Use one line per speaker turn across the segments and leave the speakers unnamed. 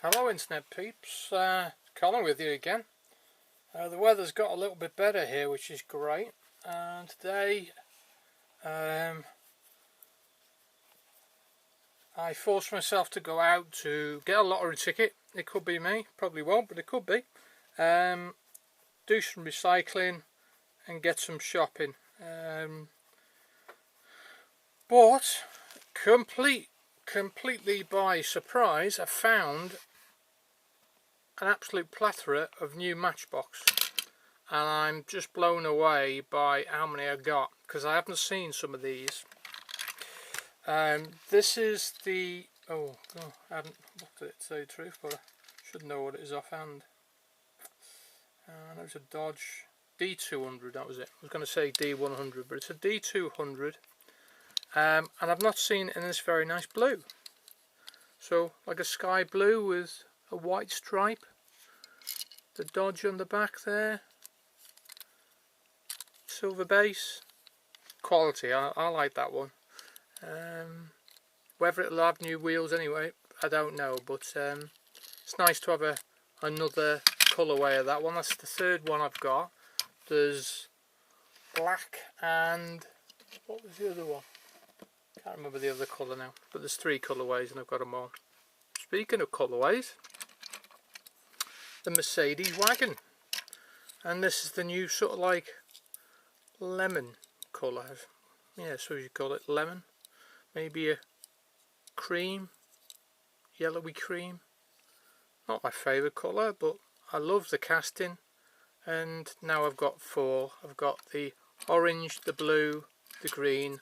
Hello internet peeps, Colin with you again. The weather's got a little bit better here, which is great, and today I forced myself to go out to get a lottery ticket. It could be me, probably won't, but it could be. Do some recycling and get some shopping. But completely by surprise, I found an absolute plethora of new Matchbox, and I'm just blown away by how many I got, because I haven't seen some of these. This is the I haven't looked at it to tell you the truth, but I should know what it is offhand. I know it's a Dodge D200, that was it. I was going to say D100, but it's a D200, and I've not seen it in this very nice blue. So like a sky blue with a white stripe, the Dodge on the back there, silver base, quality. I like that one. Whether it'll have new wheels anyway, I don't know, but it's nice to have another colourway of that one. That's the third one I've got. There's black and what was the other one? Can't remember the other colour now, but there's 3 colourways and I've got them all. Speaking of colourways, the Mercedes Wagon, and this is the new sort of like lemon colour. Yeah, so you call it lemon, maybe a cream, yellowy cream. Not my favourite colour, but I love the casting. And now I've got 4. I've got the orange, the blue, the green,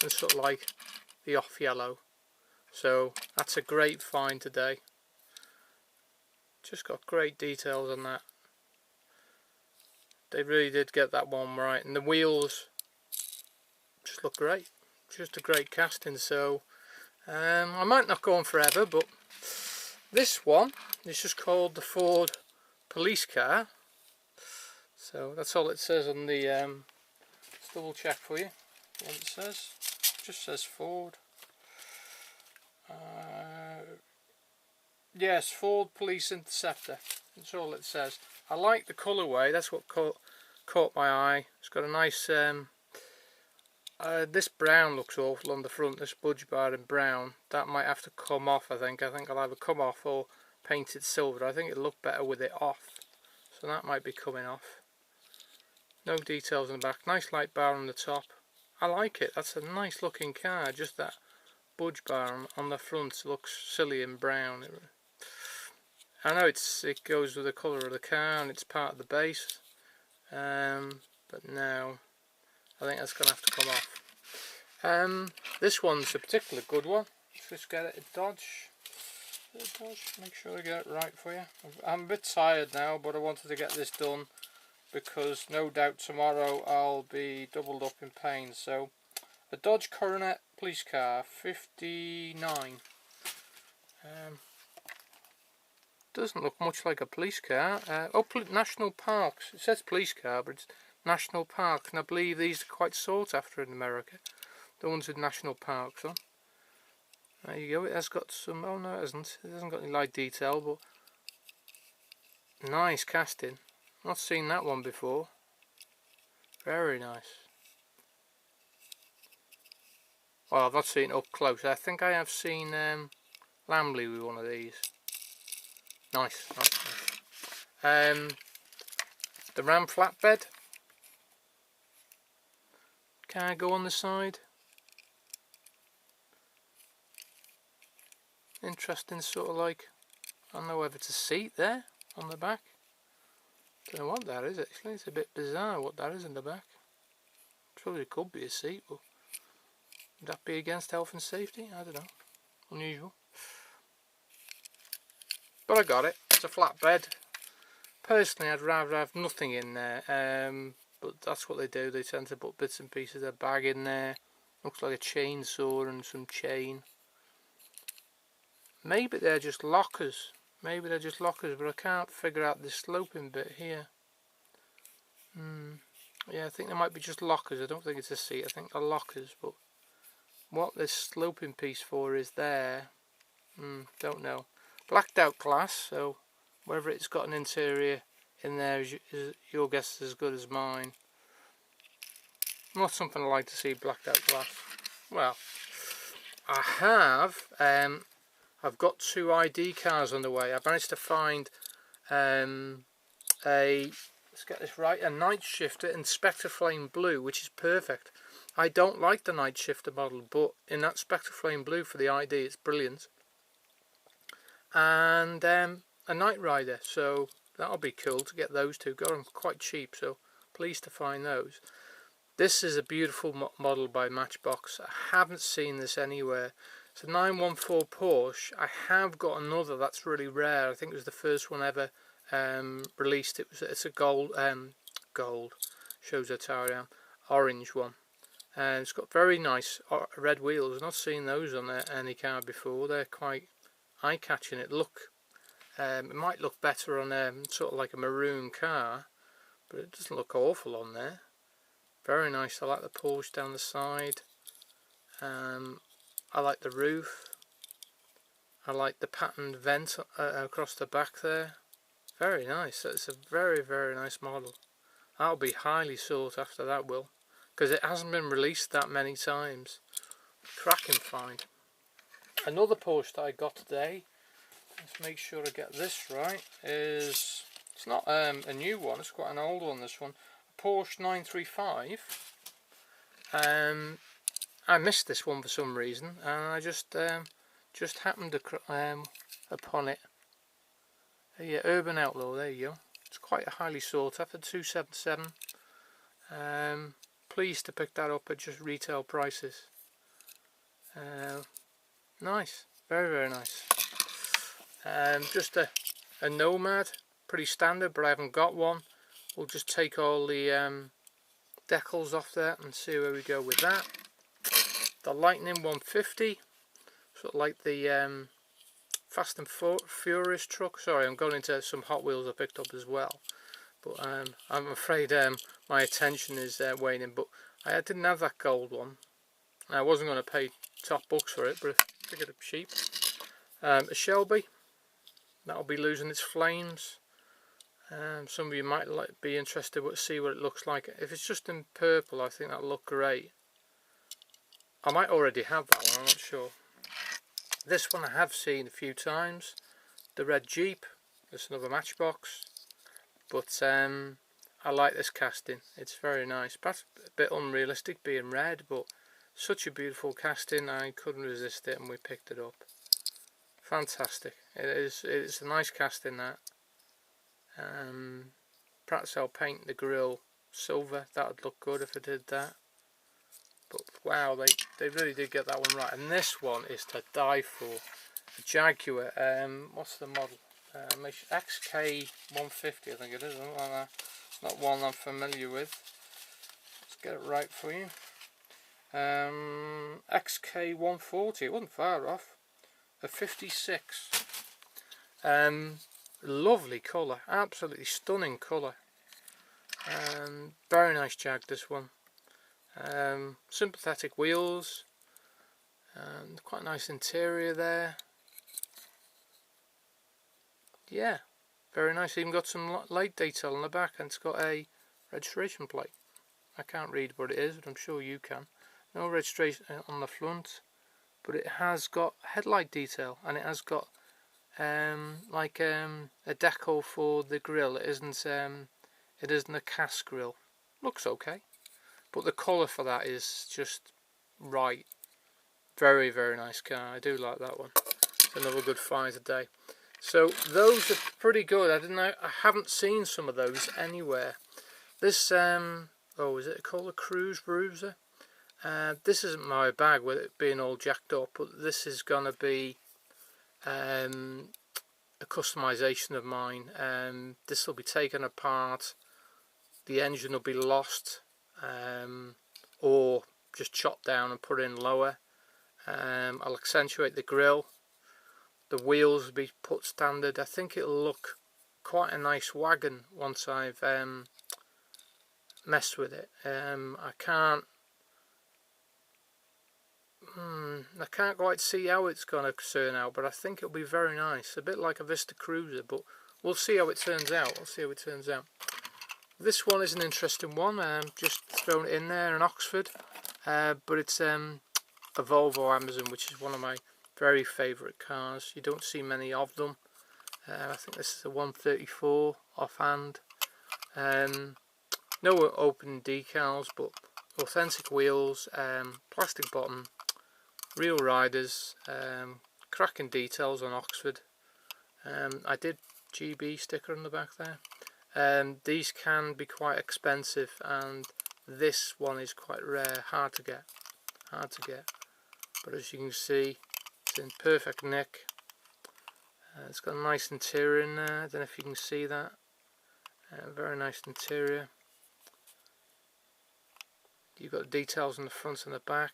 and sort of like the off yellow. So that's a great find today. Just got great details on that. They really did get that one right, and the wheels just look great. Just a great casting. So I might not go on forever, but this one is just called the Ford police car. So that's all it says on the let's double check for you what it says. It just says Ford. Yes, Ford Police Interceptor. That's all it says. I like the colourway. That's what caught my eye. It's got a nice this brown looks awful on the front, this budge bar in brown. That might have to come off, I think. I'll either come off or paint it silver. I think it'll look better with it off. So that might be coming off. No details in the back. Nice light bar on the top. I like it. That's a nice looking car. Just that budge bar on the front looks silly and brown. I know it goes with the colour of the car and it's part of the base. But no, I think that's going to have to come off. This one's a particular good one. Let's just get it a Dodge. Make sure I get it right for you. I'm a bit tired now, but I wanted to get this done because no doubt tomorrow I'll be doubled up in pain. So a Dodge Coronet police car, 59. Doesn't look much like a police car. National Parks. It says police car, but it's National Parks, and I believe these are quite sought after in America. The ones with National Parks on. There you go. It has got some. Oh no, it hasn't. It hasn't got any light detail, but nice casting. Not seen that one before. Very nice. Well, I've not seen it up close. I think I have seen Lamley with one of these. Nice. The Ram flatbed. Cargo on the side. Interesting sort of like, I don't know whether it's a seat there on the back. Don't know what that is actually. It's a bit bizarre what that is in the back. Probably could be a seat, but would that be against health and safety? I don't know. Unusual. But I got it. It's a flatbed. Personally, I'd rather have nothing in there. But that's what they do. They tend to put bits and pieces of their bag in there. Looks like a chainsaw and some chain. Maybe they're just lockers. But I can't figure out this sloping bit here. Yeah, I think they might be just lockers. I don't think it's a seat. I think they're lockers. But what this sloping piece for is there. Don't know. blacked out glass, so whether it's got an interior in there is your guess is as good as mine. Not something I like to see, blacked out glass. Well, I have I've got 2 ID cars on the way. I've managed to find let's get this right, a night shifter in Spectre Flame Blue, which is perfect. I don't like the night shifter model, but in that Spectre Flame Blue for the ID, it's brilliant. And a Night Rider, so that'll be cool to get those two. Got them quite cheap, so pleased to find those. This is a beautiful model by Matchbox. I haven't seen this anywhere. It's a 914 Porsche. I have got another that's really rare. I think it was the first one ever released. It's a gold shows a tire, orange one, and it's got very nice red wheels. I've not seen those on any car before. They're quite eye-catching. It might look better on sort of like a maroon car, but it doesn't look awful on there. Very nice. I like the Porsche down the side. I like the roof. I like the patterned vent across the back there. Very nice. It's a very, very nice model. That'll be highly sought after, that will, because it hasn't been released that many times. Cracking find. Another Porsche that I got today, let's make sure I get this right, it's not a new one, it's quite an old one, this one. Porsche 935. I missed this one for some reason, and I just happened upon it. Yeah, Urban Outlaw, there you go. It's quite a highly sought after, 277. Pleased to pick that up at just retail prices. Nice, very, very nice. Just a Nomad, pretty standard, but I haven't got one. We'll just take all the decals off there and see where we go with that. The Lightning 150, sort of like the Fast and Furious truck. Sorry, I'm going into some Hot Wheels I picked up as well, but I'm afraid my attention is waning. But I didn't have that gold one. I wasn't going to pay top bucks for it, but I figured it cheap. A Shelby, that'll be losing its flames. Some of you might be interested to see what it looks like. If it's just in purple, I think that'll look great. I might already have that one, I'm not sure. This one I have seen a few times, the red Jeep. It's another Matchbox, but I like this casting. It's very nice. Perhaps a bit unrealistic being red, but such a beautiful casting. I couldn't resist it, and we picked it up. Fantastic. It's a nice casting, that. Perhaps I'll paint the grille silver. That would look good if I did that. But wow, they really did get that one right. And this one is to die for. A Jaguar. What's the model? XK140, I think it is. Not one I'm familiar with. Let's get it right for you. XK140. It wasn't far off. A 56. Lovely colour. Absolutely stunning colour. Very nice Jag, this one. Sympathetic wheels, quite a nice interior there. Yeah, very nice. Even got some light detail on the back, and it's got a registration plate. I can't read what it is, but I'm sure you can. No registration on the front, but it has got headlight detail, and it has got like a decal for the grille. It isn't a cast grille. Looks okay. But the colour for that is just right. Very, very nice car. I do like that one. It's another good find today. So those are pretty good. I haven't seen some of those anywhere. This oh, is it called a Cruise Bruiser? This isn't my bag with it being all jacked up, but this is gonna be a customization of mine. This will be taken apart. The engine will be lost. Or just chopped down and put in lower. I'll accentuate the grille. The wheels will be put standard. I think it'll look quite a nice wagon once I've messed with it. I can't I can't quite see how it's going to turn out, but I think it'll be very nice. A bit like a Vista Cruiser, but we'll see how it turns out. We'll see how it turns out. This one is an interesting one. Just thrown it in there in Oxford, but it's a Volvo Amazon, which is one of my very favourite cars. You don't see many of them. I think this is a 134 offhand. No open decals, but authentic wheels, plastic bottom, real riders, cracking details on Oxford. I did GB sticker on the back there. These can be quite expensive, and this one is quite rare, hard to get. But as you can see, it's in perfect nick. It's got a nice interior in there. I don't know if you can see that. Very nice interior. You've got details on the front and the back.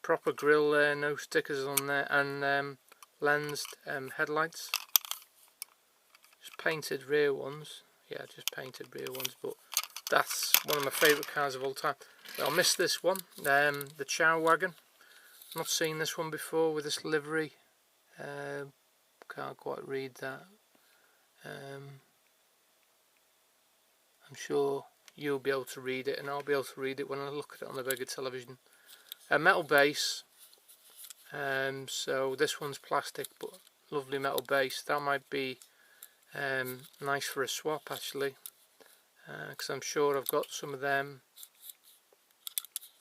Proper grille there, no stickers on there, and lensed headlights. Just painted rear ones. Yeah, just painted rear ones, but that's one of my favourite cars of all time. I'll miss this one, the Chow Wagon. Not seen this one before with this livery. Can't quite read that. I'm sure you'll be able to read it, and I'll be able to read it when I look at it on the bigger television. A metal base, so this one's plastic, but lovely metal base. That might be nice for a swap actually, because I'm sure I've got some of them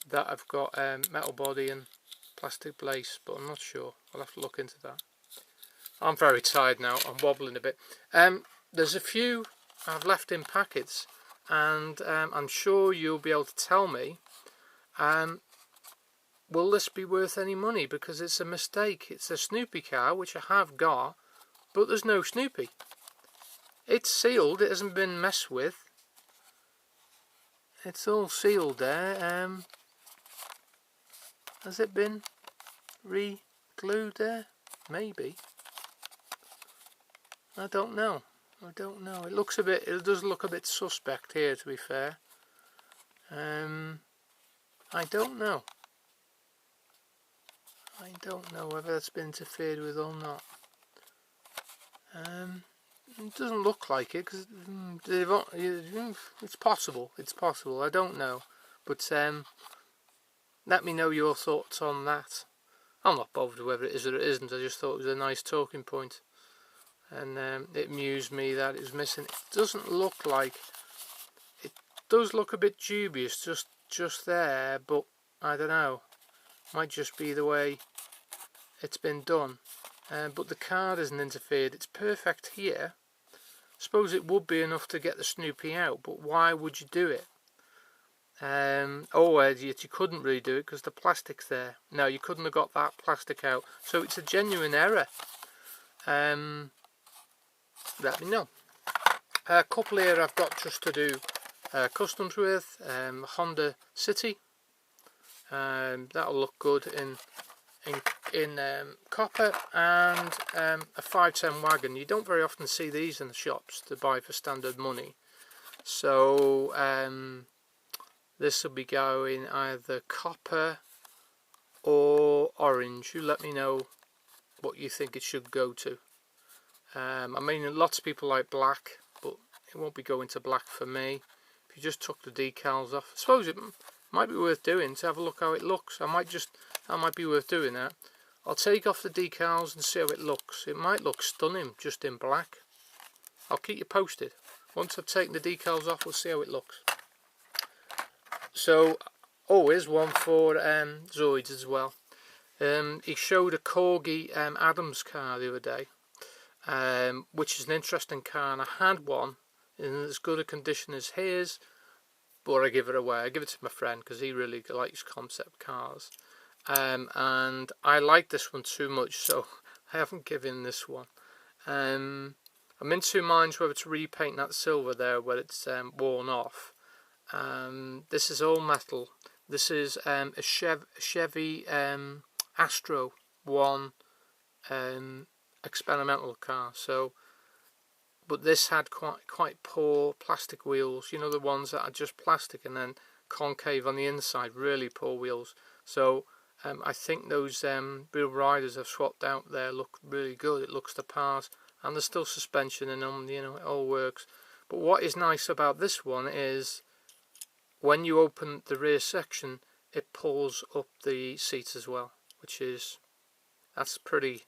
that I've got metal body and plastic base, but I'm not sure. I'll have to look into that. I'm very tired now. I'm wobbling a bit. There's a few I've left in packets, and I'm sure you'll be able to tell me, will this be worth any money? Because it's a mistake. It's a Snoopy car, which I have got, but there's no Snoopy. It's sealed. It hasn't been messed with. It's all sealed there. Has it been re-glued there? Maybe. I don't know. It looks a bit. It does look a bit suspect here, to be fair. I don't know. I don't know whether that's been interfered with or not. It doesn't look like it, because it's possible. It's possible. I don't know, but let me know your thoughts on that. I'm not bothered whether it is or it isn't. I just thought it was a nice talking point, and it amused me that it was missing. It doesn't look like. It does look a bit dubious, just there, but I don't know. Might just be the way it's been done. But the card isn't interfered. It's perfect here. Suppose it would be enough to get the Snoopy out, but why would you do it? You couldn't really do it because the plastic's there. No, you couldn't have got that plastic out. So it's a genuine error. Let me know. A couple here I've got just to do customs with. Honda City. That'll look good in copper, and a 510 Wagon. You don't very often see these in the shops to buy for standard money. So this will be going either copper or orange. You let me know what you think it should go to. I mean, lots of people like black, but it won't be going to black for me. If you just took the decals off, I suppose it might be worth doing to have a look how it looks. That might be worth doing that. I'll take off the decals and see how it looks. It might look stunning just in black. I'll keep you posted. Once I've taken the decals off, we'll see how it looks. So, here's one for Zoids as well. He showed a Corgi Adams car the other day, which is an interesting car, and I had one in as good a condition as his, but I give it away. I give it to my friend because he really likes concept cars. And I like this one too much, so I haven't given this one. I'm in two minds whether to repaint that silver there where it's worn off. This is all metal. This is a Chevy Astro 1 experimental car. So, but this had quite poor plastic wheels. You know, the ones that are just plastic and then concave on the inside. Really poor wheels. So I think those real riders I've swapped out there look really good. It looks the part, and there's still suspension in them, you know, it all works. But what is nice about this one is when you open the rear section, it pulls up the seats as well, that's pretty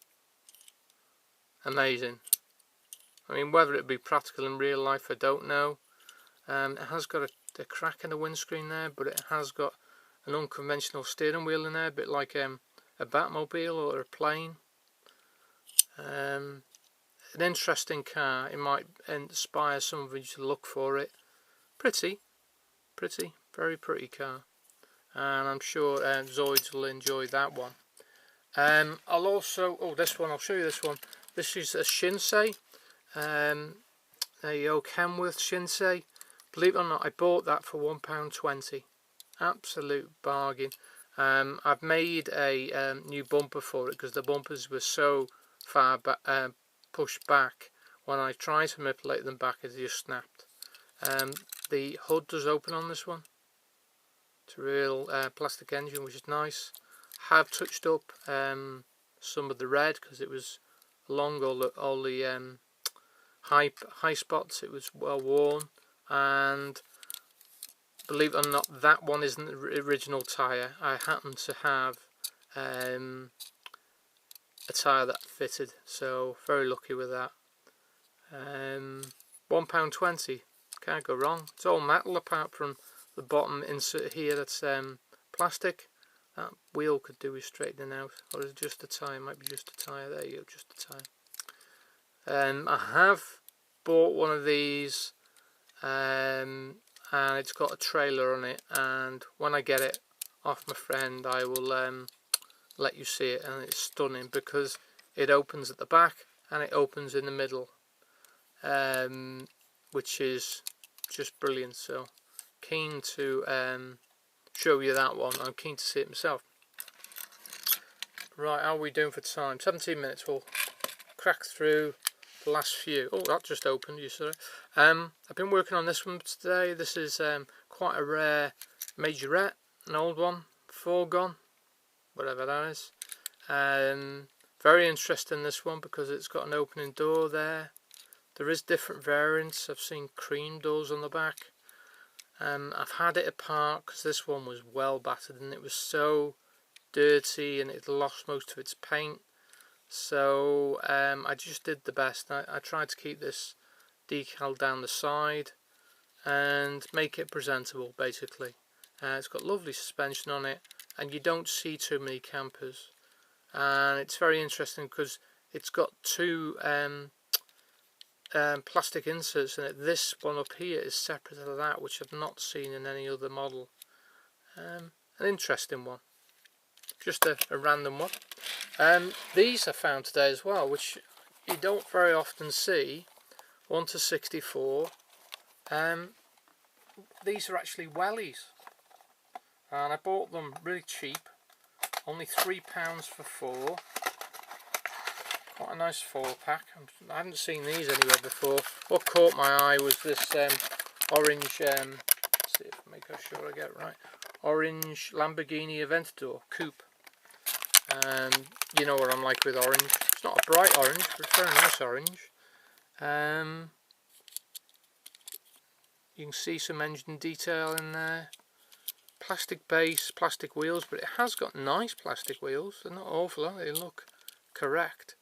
amazing. I mean, whether it be practical in real life, I don't know. It has got a crack in the windscreen there, but it has got an unconventional steering wheel in there, a bit like a Batmobile or a plane. An interesting car. It might inspire some of you to look for it. Pretty, very pretty car, and I'm sure Zoids will enjoy that one. I'll also, I'll show you this one. This is a Shinsei. There you go, Kenworth Shinsei. Believe it or not, I bought that for £1.20. Absolute bargain. I've made a new bumper for it because the bumpers were so far pushed back. When I tried to manipulate them back, it just snapped. The hood does open on this one. It's a real plastic engine, which is nice. Have touched up some of the red because it was along all the high spots. It was well worn, and believe it or not, that one isn't the original tyre. I happen to have a tyre that fitted, so very lucky with that. £1.20, can't go wrong. It's all metal apart from the bottom insert here that's plastic. That wheel could do with straightening out, or is it just a tyre? Might be just a tyre. There you go, just a tyre. I have bought one of these, and it's got a trailer on it, and when I get it off my friend I will let you see it, and it's stunning because it opens at the back and it opens in the middle, which is just brilliant. So keen to show you that one. I'm keen to see it myself. Right, how are we doing for time? 17 minutes. We'll crack through the last few. Oh, that just opened, you saw it. I've been working on this one today. This is quite a rare Majorette, an old one, foregone, whatever that is. Very interesting, this one, because it's got an opening door there. There is different variants. I've seen cream doors on the back. I've had it apart because this one was well battered and it was so dirty and it lost most of its paint. So I just did the best. I tried to keep this decal down the side and make it presentable, basically. It's got lovely suspension on it, and you don't see too many campers. And it's very interesting because it's got two plastic inserts in it. This one up here is separate to that, which I've not seen in any other model. An interesting one, just a random one. These I found today as well, which you don't very often see. 1/64. These are actually Wellies, and I bought them really cheap, only £3 for 4. Quite a nice 4-pack. I haven't seen these anywhere before. What caught my eye was this orange, let's see if I make sure I get it right, orange Lamborghini Aventador coupe. You know what I'm like with orange. It's not a bright orange, but it's a very nice orange. You can see some engine detail in there. Plastic base, plastic wheels, but it has got nice plastic wheels. They're not awful, they look correct.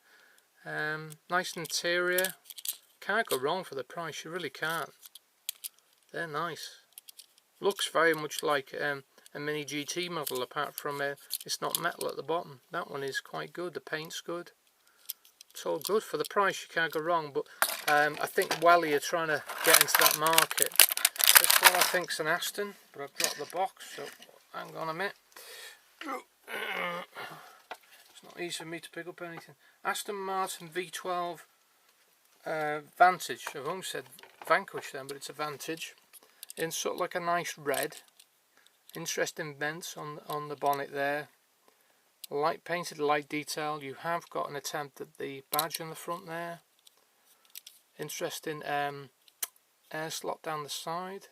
Nice interior. Can't go wrong for the price, you really can't. They're nice. Looks very much like a mini GT model, apart from it's not metal at the bottom. That one is quite good, the paint's good. It's all good for the price, you can't go wrong. But I think Welly are trying to get into that market. This one I think is an Aston, but I've dropped the box, so hang on a minute. It's not easy for me to pick up anything. Aston Martin V12 Vantage. I've almost said Vanquish then, but it's a Vantage. In sort of like a nice red. Interesting vents on the bonnet there. Light painted, light detail. You have got an attempt at the badge on the front there. Interesting air slot down the side,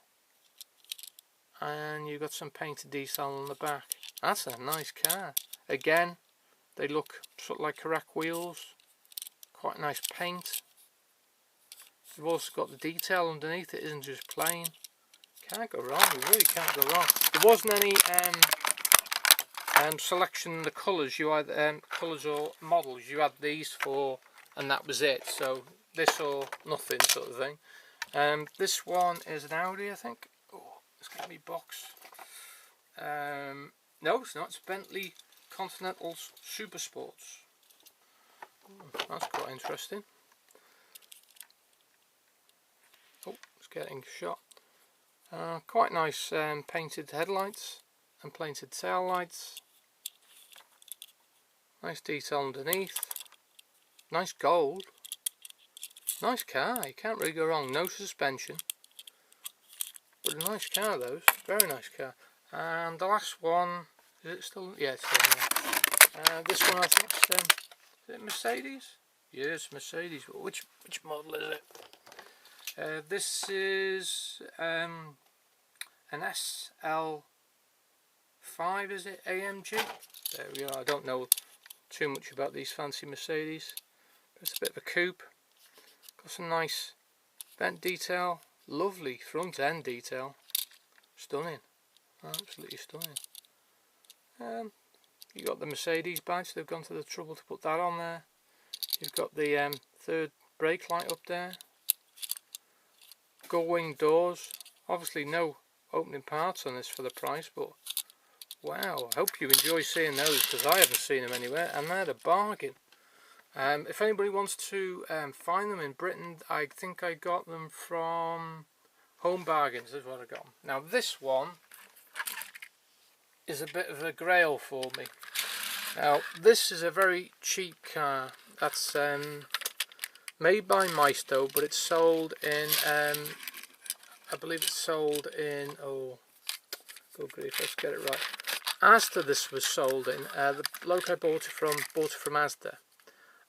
and you've got some painted detail on the back. That's a nice car. Again, they look sort of like correct wheels. Quite nice paint. You've also got the detail underneath. It isn't just plain. Can't go wrong. You really can't go wrong. There wasn't any selection in the colours. You had colours or models. You had these for, and that was it. So this or nothing sort of thing. This one is an Audi, I think. Oh, it's got me box. No, it's not. It's Bentley Continental Super Sports. That's quite interesting. Oh, it's getting shot. Quite nice painted headlights and painted tail lights. Nice detail underneath. Nice gold. Nice car. You can't really go wrong. No suspension. But a nice car, those. Very nice car. And the last one, is it still? Yeah, it's still there. This one I think is it Mercedes? Yes, Mercedes. Which model is it? This is an SL5, is it? AMG? There we are. I don't know too much about these fancy Mercedes. But it's a bit of a coupe. Got some nice vent detail. Lovely front end detail. Stunning. Absolutely stunning. You got the Mercedes badge. They've gone to the trouble to put that on there. You've got the third brake light up there. Gull wing doors. Obviously no opening parts on this for the price, but wow, I hope you enjoy seeing those because I haven't seen them anywhere and they're a bargain. If anybody wants to find them in Britain, I think I got them from Home Bargains is what I got. Now this one is a bit of a grail for me. Now this is a very cheap car that's made by Maisto, but it's sold in I believe it's sold in, oh good grief, let's get it right. Asda this was sold in. The bloke I bought it from Asda,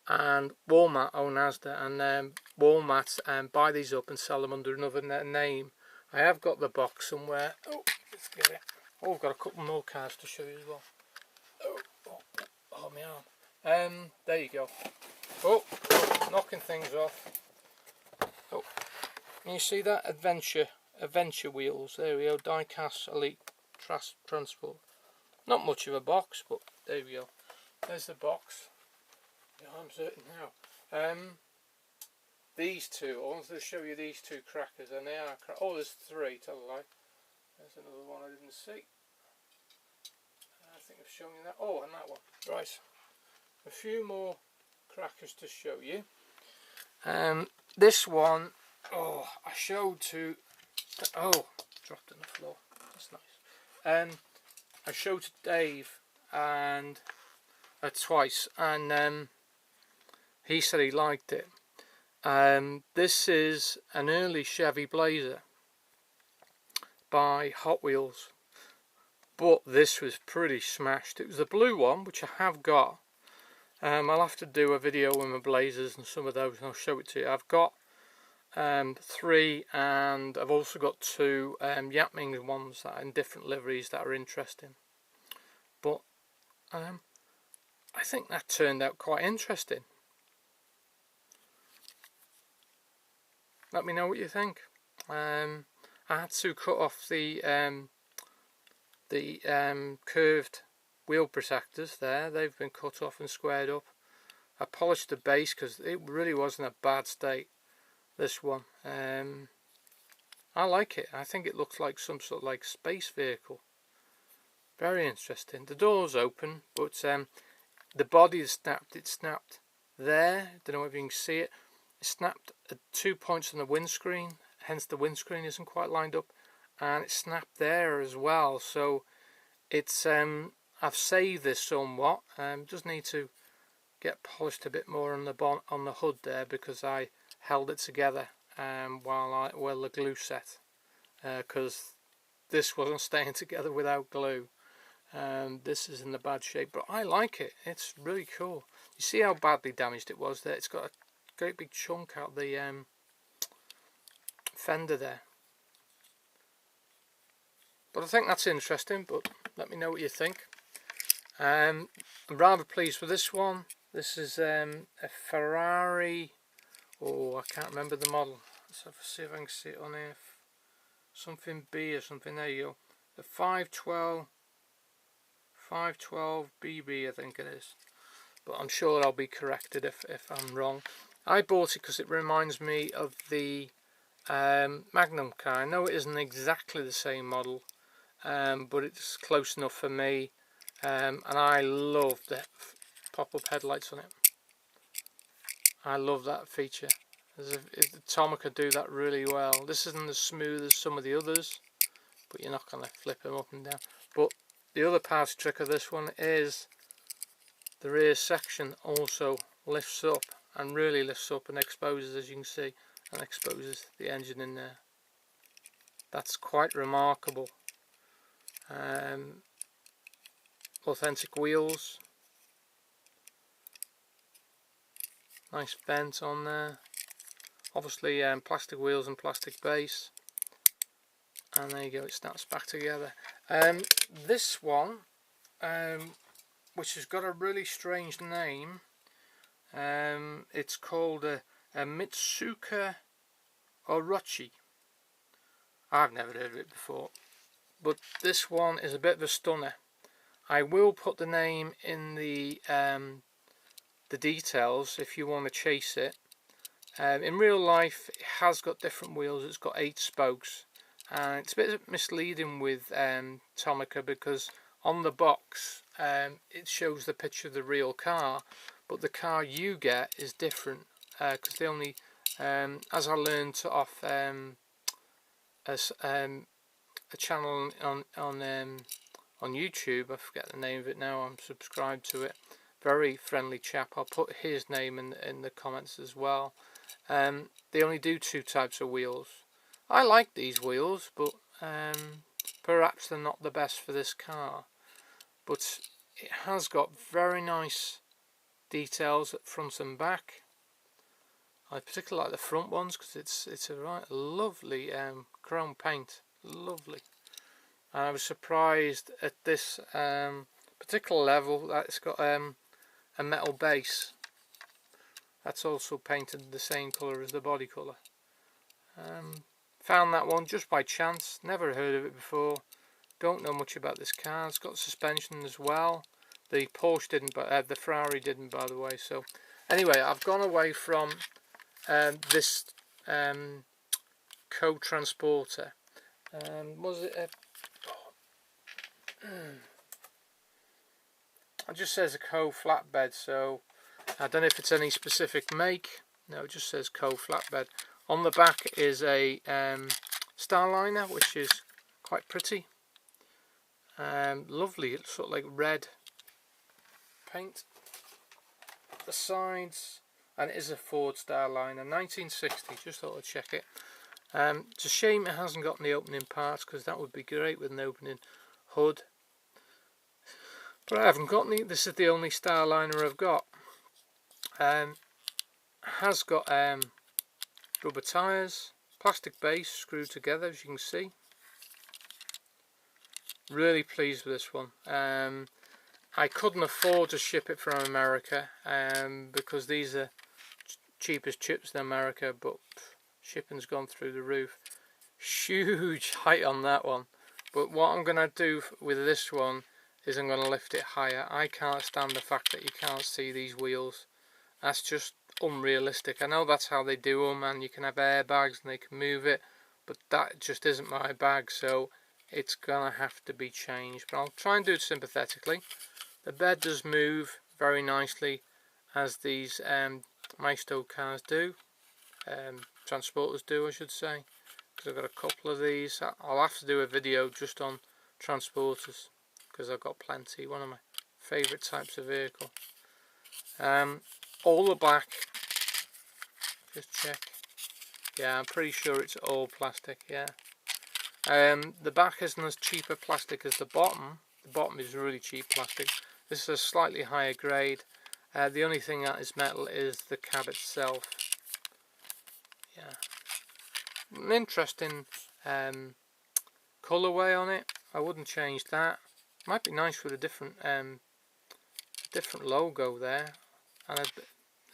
and Walmart own Asda, and Walmart buy these up and sell them under another name. I have got the box somewhere. Oh, let's get it. Oh, I've got a couple more cars to show you as well. Oh my arm. There you go. Oh, knocking things off. Oh, can you see that? Adventure wheels. There we go. Die-cast Elite Transport. Not much of a box, but there we go. There's the box. Yeah, I'm certain now. These two. I wanted to show you these two crackers, and they are. Oh, there's three. Tell a lie. There's another one I didn't see. I think I've shown you that. Oh, and that one. Right. A few more crackers to show you. This one. Oh, I showed to. Oh, dropped on the floor. That's nice. I showed to Dave and twice, and he said he liked it. This is an early Chevy Blazer by Hot Wheels, but this was pretty smashed. It was the blue one, which I have got. I'll have to do a video with my Blazers and some of those, and I'll show it to you. I've got 3, and I've also got 2 Yapming ones that are in different liveries that are interesting. But I think that turned out quite interesting. Let me know what you think. I had to cut off the curved wheel protectors there. They've been cut off and squared up. I polished the base because it really wasn't a bad state, this one. I like it. I think it looks like some sort of like space vehicle. Very interesting. The door's open, but the body is snapped. It snapped there. Don't know if you can see it. It snapped at 2 points on the windscreen, hence the windscreen isn't quite lined up, and it snapped there as well. So it's I've saved this somewhat. Just need to get polished a bit more on the hood there because I held it together while the glue set, because this wasn't staying together without glue. This is in the bad shape, but I like it. It's really cool. You see how badly damaged it was there? It's got a great big chunk out the fender there. But I think that's interesting, but let me know what you think. I'm rather pleased with this one. This is a Ferrari. Oh, I can't remember the model. Let's see if I can see it on here. Something B or something. There you go. The 512 BB, I think it is. But I'm sure I'll be corrected if I'm wrong. I bought it because it reminds me of the Magnum car. I know it isn't exactly the same model, but it's close enough for me. And I love the pop-up headlights on it. I love that feature. The Tomicas do that really well. This isn't as smooth as some of the others, but you're not going to flip them up and down. But the other party trick of this one is the rear section also lifts up, and really lifts up and exposes, as you can see, and exposes the engine in there. That's quite remarkable. Authentic wheels, nice vent on there, obviously plastic wheels and plastic base, and there you go, it snaps back together. This one, which has got a really strange name, it's called a Mitsuoka Orochi. I've never heard of it before, but this one is a bit of a stunner. I will put the name in the details if you want to chase it. In real life it has got different wheels. It's got 8 spokes, and it's a bit misleading with Tomica, because on the box it shows the picture of the real car, but the car you get is different, because they only, as I learned off a channel on YouTube, I forget the name of it now, I'm subscribed to it, very friendly chap, I'll put his name in the comments as well. They only do 2 types of wheels. I like these wheels, but perhaps they're not the best for this car, but it has got very nice details at front and back. I particularly like the front ones because it's a right lovely chrome paint, lovely. And I was surprised at this particular level that it's got a metal base. That's also painted the same colour as the body colour. Found that one just by chance, never heard of it before, don't know much about this car. It's got suspension as well. The Porsche didn't, but the Ferrari didn't, by the way. So anyway, I've gone away from this co-transporter. Was it a... It just says a co-flatbed, so I don't know if it's any specific make. No, it just says co-flatbed. On the back is a Starliner, which is quite pretty. Lovely, it's sort of like red paint. The sides, and it is a Ford Starliner, 1960, just thought I'd check it. It's a shame it hasn't got any opening parts, because that would be great with an opening hood. But I haven't got any. This is the only Starliner I've got. Has got rubber tyres, plastic base screwed together, as you can see. Really pleased with this one. I couldn't afford to ship it from America because these are cheapest chips in America, but shipping's gone through the roof. Huge height on that one. But what I'm going to do with this one is I'm going to lift it higher. I can't stand the fact that you can't see these wheels. That's just unrealistic. I know that's how they do them, and you can have airbags and they can move it, but that just isn't my bag, so it's going to have to be changed. But I'll try and do it sympathetically. The bed does move very nicely, as these Maisto cars do, transporters do I should say, because I've got a couple of these. I'll have to do a video just on transporters, because I've got plenty, one of my favourite types of vehicle. All the black, just check, yeah, I'm pretty sure it's all plastic, yeah. The back isn't as cheap a plastic as the bottom is really cheap plastic. This is a slightly higher grade. The only thing that is metal is the cab itself. Yeah, an interesting colourway on it. I wouldn't change that. Might be nice with a different different logo there, and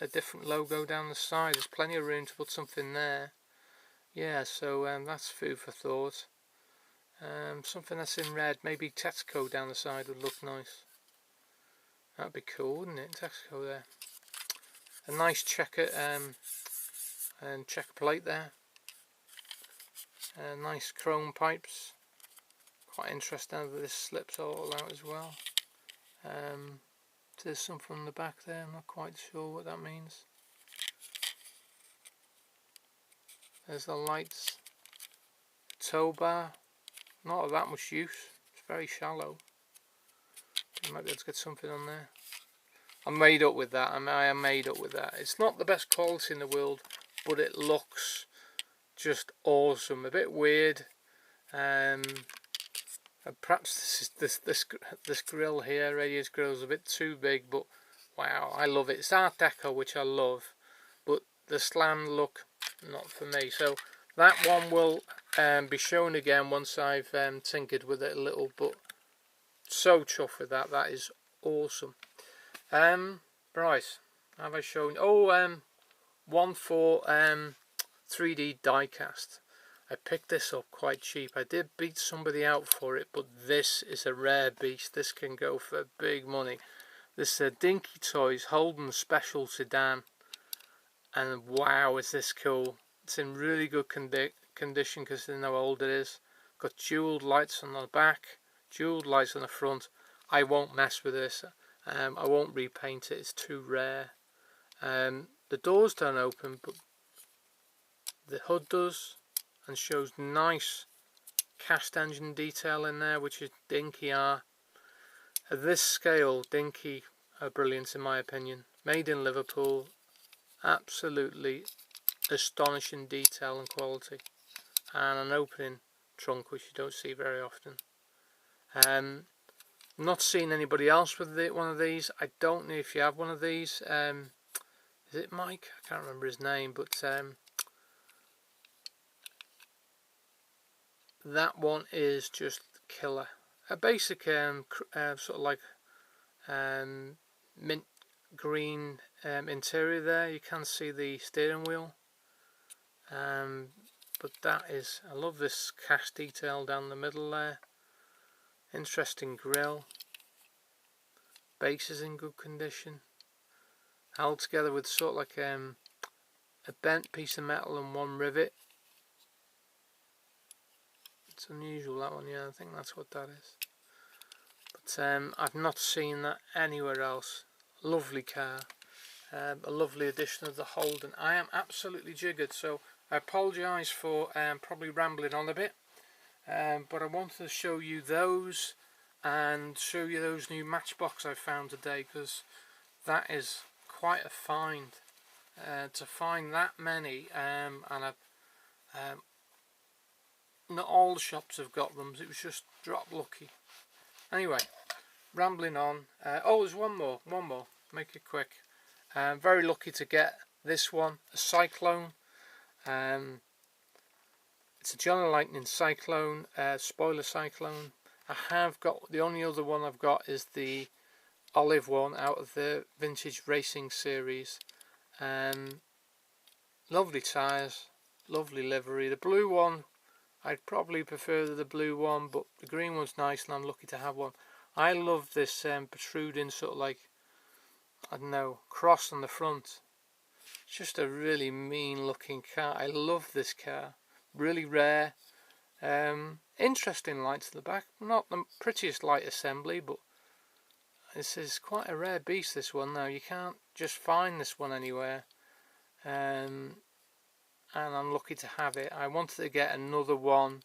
a different logo down the side. There's plenty of room to put something there. Yeah, so that's food for thought. Something that's in red, maybe Texaco down the side would look nice. That'd be cool, wouldn't it? Texaco there. A nice checker and checker plate there. Nice chrome pipes. Quite interesting that this slips all out as well. There's something on the back there. I'm not quite sure what that means. There's the lights. Tow bar. Not of that much use. It's very shallow. You might be able to get something on there. I'm made up with that. I am made up with that. It's not the best quality in the world, but it looks just awesome. A bit weird. Perhaps this grill here, radius grill, is a bit too big, but wow, I love it. It's Art Deco, which I love, but the slam look, not for me. So that one will be shown again once I've tinkered with it a little, but so chuffed with that. That is awesome. Right, have I shown? Oh, one for 3D diecast. I picked this up quite cheap. I did beat somebody out for it, but this is a rare beast. This can go for big money. This is a Dinky Toys Holden Special Sedan, and wow, is this cool. It's in really good condition considering how old it is. Got jeweled lights on the back, jeweled lights on the front. I won't mess with this. I won't repaint it, it's too rare. The doors don't open, but the hood does, and shows nice cast engine detail in there, which is Dinky are. At this scale, Dinky are brilliant in my opinion. Made in Liverpool, absolutely astonishing detail and quality, and an opening trunk which you don't see very often. Not seen anybody else with one of these. I don't know if you have one of these. Is it Mike? I can't remember his name, but that one is just killer. A basic sort of like mint green interior there. You can see the steering wheel, but that is, I love this cast detail down the middle there. Interesting grille. Base is in good condition, held together with sort of like a bent piece of metal and one rivet. It's unusual, that one. Yeah, I think that's what that is, but I've not seen that anywhere else. Lovely car, a lovely addition of the Holden. I am absolutely jiggered, so I apologise for probably rambling on a bit, but I wanted to show you those and show you those new Matchbox I found today, because that is quite a find. To find that many, and not all the shops have got them. It was just drop lucky. Anyway, rambling on. Oh, there's one more. Make it quick. Very lucky to get this one, a Cyclone. It's a John Lightning Cyclone, spoiler Cyclone. I have got, the only other one I've got is the olive one out of the vintage racing series. Lovely tyres, lovely livery. The blue one, I'd probably prefer the blue one, but the green one's nice and I'm lucky to have one. I love this protruding sort of like, I don't know, cross on the front. It's just a really mean looking car. I love this car. Really rare. Interesting lights at the back. Not the prettiest light assembly, but this is quite a rare beast, this one. Now, you can't just find this one anywhere. And I'm lucky to have it. I wanted to get another one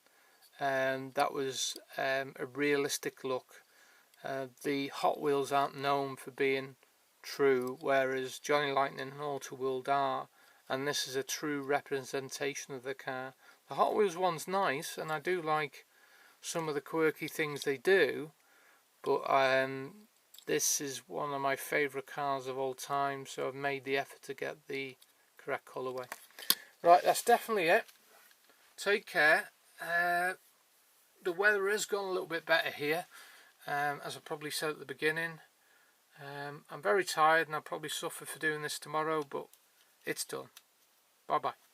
that was a realistic look. The Hot Wheels aren't known for being true, whereas Johnny Lightning and Autoworld are, and this is a true representation of the car. The Hot Wheels one's nice, and I do like some of the quirky things they do, but this is one of my favourite cars of all time, so I've made the effort to get the correct colourway. Right, that's definitely it. Take care. The weather has gone a little bit better here, as I probably said at the beginning. I'm very tired and I'll probably suffer for doing this tomorrow, but it's done. Bye bye.